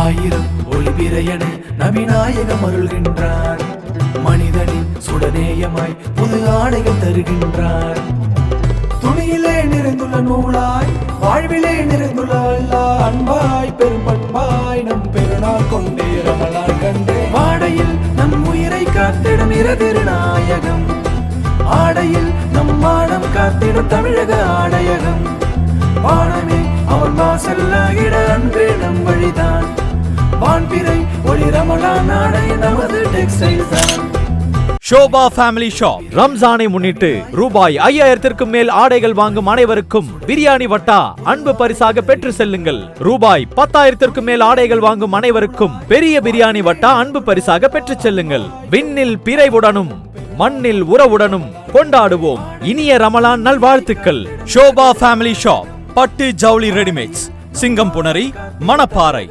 ஆயிரம் ஒளிபிரையென நபிநாயகம் அருள்கின்றார். மனிதனின் சுடநேயமாய் புது ஆடைகள் தருகின்றார். துணியிலே நிறைந்துள்ள நூலாய் வாழ்விலே நிறைந்துள்ள அல்லாஹ் அன்பாய் பெரும் பண்பாய் நம் பெருநாள் கொண்டே ரமலான் கண்டே. ஆடையில் நம் உயிரை காத்திடும் இரதிருநாயகம், ஆடையில் நம் மானம் காத்திடும் தமிழக ஆடையகம். வானமே அவன் வாசல்லாகிட அன்பே நம் வழிதான், வான்பிறை ஒளி ரமலான் ஆடை நமது டெக்ஸ்டைல் தான். ஷோபா ஃபேமிலி ஷாப் ரம்ஜானை முன்னிட்டு ரூபாய் 5000க்கும் மேல் ஆடைகள் வாங்கும் அனைவருக்கும் பிரியாணி வட்டா அன்பு பரிசாக பெற்று செல்லுங்கள். ரூபாய் 10,000க்கும் மேல் ஆடைகள் வாங்கும் அனைவருக்கும் பெரிய பிரியாணி வட்டா அன்பு பரிசாக பெற்று செல்லுங்கள். விண்ணில் பிறைவுடனும் மண்ணில் உறவுடனும் கொண்டாடுவோம் இனிய ரமலான் நல்வாழ்த்துக்கள். ஷோபா ஃபேமிலி ஷாப், பட்டு ஜவுளி ரெடிமேட்ஸ், சிங்கம்புணரி, மணப்பாறை.